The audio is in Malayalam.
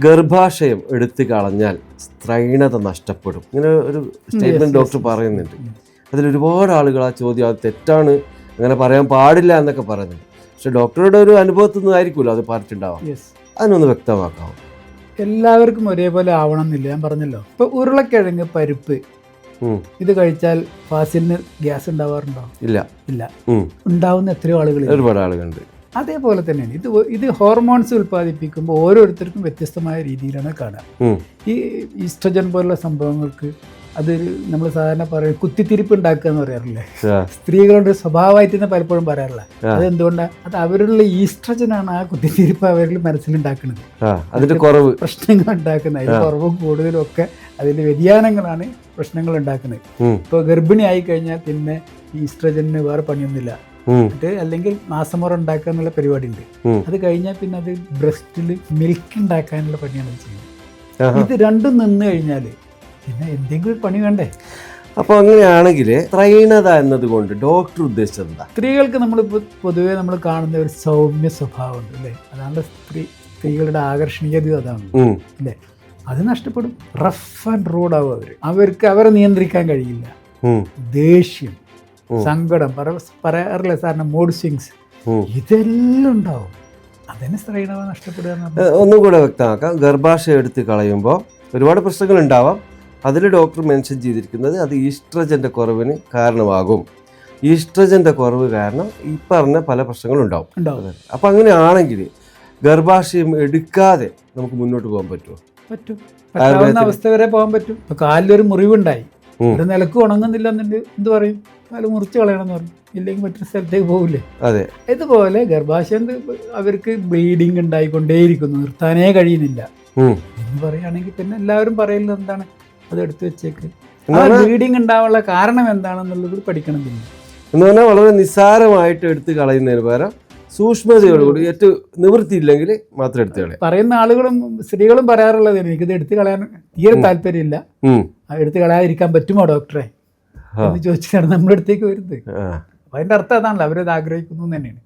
ഗർഭാശയം എടുത്തു കളഞ്ഞാൽ സ്ത്രൈണത നഷ്ടപ്പെടും, ഇങ്ങനെ ഒരു സ്റ്റേറ്റ്മെന്റ് ഡോക്ടർ പറയുന്നുണ്ട്. അതിലൊരുപാട് ആളുകൾ ആ ചോദ്യം അത് തെറ്റാണ്, അങ്ങനെ പറയാൻ പാടില്ല എന്നൊക്കെ പറയുന്നുണ്ട്. പക്ഷെ ഡോക്ടറുടെ ഒരു അനുഭവത്തിൽ നിന്ന് ആയിരിക്കുമല്ലോ അത് പറഞ്ഞിട്ടുണ്ടാവാം. അതിനൊന്ന് വ്യക്തമാക്കാവും. എല്ലാവർക്കും ഒരേപോലെ ആവണം എന്നില്ല, ഞാൻ പറഞ്ഞല്ലോ. ഇപ്പൊ ഉരുളക്കിഴങ്ങ്, പരിപ്പ് ഇത് കഴിച്ചാൽ ഫാസിലിന് ഗ്യാസ് ഉണ്ടാവാറുണ്ടോ? ഇല്ല. ഉണ്ടാവുന്ന എത്രയോ ആളുകൾ, ഒരുപാട് ആളുകളുണ്ട്. അതേപോലെ തന്നെയാണ് ഇത് ഹോർമോൺസ് ഉൽപ്പാദിപ്പിക്കുമ്പോൾ ഓരോരുത്തർക്കും വ്യത്യസ്തമായ രീതിയിലാണ് കാണുക. ഈ ഈസ്ട്രജൻ പോലുള്ള സംഭവങ്ങൾക്ക് അതൊരു നമ്മൾ സാധാരണ പറയും കുത്തിത്തിരിപ്പ് ഉണ്ടാക്കുക എന്ന് പറയാറില്ലേ, സ്ത്രീകളുടെ സ്വഭാവമായിട്ട് തന്നെ പലപ്പോഴും പറയാറില്ല. അതെന്തുകൊണ്ടാണ്? അത് അവരുടെ ഈസ്ട്രജനാണ് ആ കുത്തിത്തിരിപ്പ് അവരിൽ മനസ്സിലുണ്ടാക്കുന്നത്, അതിന്റെ കുറവ് പ്രശ്നങ്ങൾ ഉണ്ടാക്കുന്നത്. അതിൽ കുറവും കൂടുതലും ഒക്കെ അതിന്റെ വ്യതിയാനങ്ങളാണ് പ്രശ്നങ്ങൾ ഉണ്ടാക്കുന്നത്. ഇപ്പോൾ ഗർഭിണി ആയി കഴിഞ്ഞാൽ പിന്നെ ഈസ്ട്രജന് വേറെ പണിയൊന്നുമില്ല, അല്ലെങ്കിൽ മാസമുറ ഉണ്ടാക്കുക എന്നുള്ള പരിപാടി ഉണ്ട്. അത് കഴിഞ്ഞാൽ പിന്നെ അത് ബ്രസ്റ്റിൽ മിൽക്ക് ഉണ്ടാക്കാനുള്ള പണിയാണ് ചെയ്യുന്നത്. ഇത് രണ്ടും നിന്ന് കഴിഞ്ഞാൽ പിന്നെ എന്തെങ്കിലും പണി വേണ്ടേ? അപ്പോൾ അങ്ങനെയാണെങ്കിൽ സ്ത്രൈണത എന്നതുകൊണ്ട് ഡോക്ടർ ഉദ്ദേശിച്ചത് എന്താ? സ്ത്രീകൾക്ക് നമ്മൾ പൊതുവേ നമ്മൾ കാണുന്ന ഒരു സൗമ്യ സ്വഭാവമുണ്ട് അല്ലേ, അതാണ് സ്ത്രീകളുടെ ആകർഷണീയത, അതാണ് അല്ലേ. അത് നഷ്ടപ്പെടും. റഫ് ആൻഡ് റോഡ് ആവും അവർക്ക് അവരെ നിയന്ത്രിക്കാൻ കഴിയില്ല. ദേഷ്യം, സങ്കടം, പറയാറില്ല സാറിന് മൂഡ് സ്വിങ്സ്, ഇതെല്ലാം ഉണ്ടാവും. അതിന് സ്ത്രൈണത നഷ്ടപ്പെടുക. ഒന്നും കൂടെ വ്യക്തമാക്കാം. ഗർഭാശയം എടുത്ത് കളയുമ്പോൾ ഒരുപാട് പ്രശ്നങ്ങൾ ഉണ്ടാവാം. അതിൽ ഡോക്ടർ മെൻഷൻ ചെയ്തിരിക്കുന്നത് അത് ഈസ്ട്രജൻ്റെ കുറവിന് കാരണമാകും. ഈസ്ട്രജൻ്റെ കുറവ് കാരണം ഈ പറഞ്ഞ പല പ്രശ്നങ്ങളും ഉണ്ടാവും. അപ്പം അങ്ങനെയാണെങ്കിൽ ഗർഭാശയം എടുക്കാതെ നമുക്ക് മുന്നോട്ട് പോകാൻ പറ്റുമോ? പറ്റും. അവസ്ഥ വരെ പോകാൻ പറ്റും. ഇപ്പൊ കാലിലൊരു മുറിവുണ്ടായി, ഒരു നിലക്ക് ഉണങ്ങുന്നില്ല എന്നുണ്ട്, എന്ത് പറയും? കാല് മുറിച്ച് കളയണമെന്ന് പറയും, ഇല്ലെങ്കിൽ മറ്റൊരു സ്ഥലത്തേക്ക് പോകില്ലേ? അതെ. ഇതുപോലെ ഗർഭാശയം അവർക്ക് ബ്ലീഡിങ് ഉണ്ടായിക്കൊണ്ടേയിരിക്കുന്നു, നിർത്താനേ കഴിയുന്നില്ല എന്ന് പറയുകയാണെങ്കിൽ പിന്നെ എല്ലാവരും പറയുന്നത് എന്താണ്? അത് എടുത്തു വെച്ചേക്ക്. ബ്ലീഡിങ് ഉണ്ടാവാനുള്ള കാരണം എന്താണെന്നുള്ളത് പഠിക്കണം. പിന്നെ എന്ന് പറഞ്ഞാൽ വളരെ നിസ്സാരമായിട്ട് എടുത്ത് കളയുന്നതിന് പകരം സൂക്ഷ്മതയോടുകൂടി ഏറ്റവും നിവൃത്തിയില്ലെങ്കിൽ മാത്രം എടുത്ത് കളയാം. പറയുന്ന ആളുകളും സ്ത്രീകളും പറയാറുള്ളത് എനിക്കിത് എടുത്ത് കളയാൻ തീരെ താല്പര്യമില്ല, എടുത്ത് കളയാതിരിക്കാൻ പറ്റുമോ ഡോക്ടറെ എന്ന് ചോദിച്ചിട്ടാണ് നമ്മുടെ അടുത്തേക്ക് വരുന്നത്. അപ്പൊ അതിന്റെ അർത്ഥം അതാണല്ലോ, അവരത് ആഗ്രഹിക്കുന്നു തന്നെയാണ്.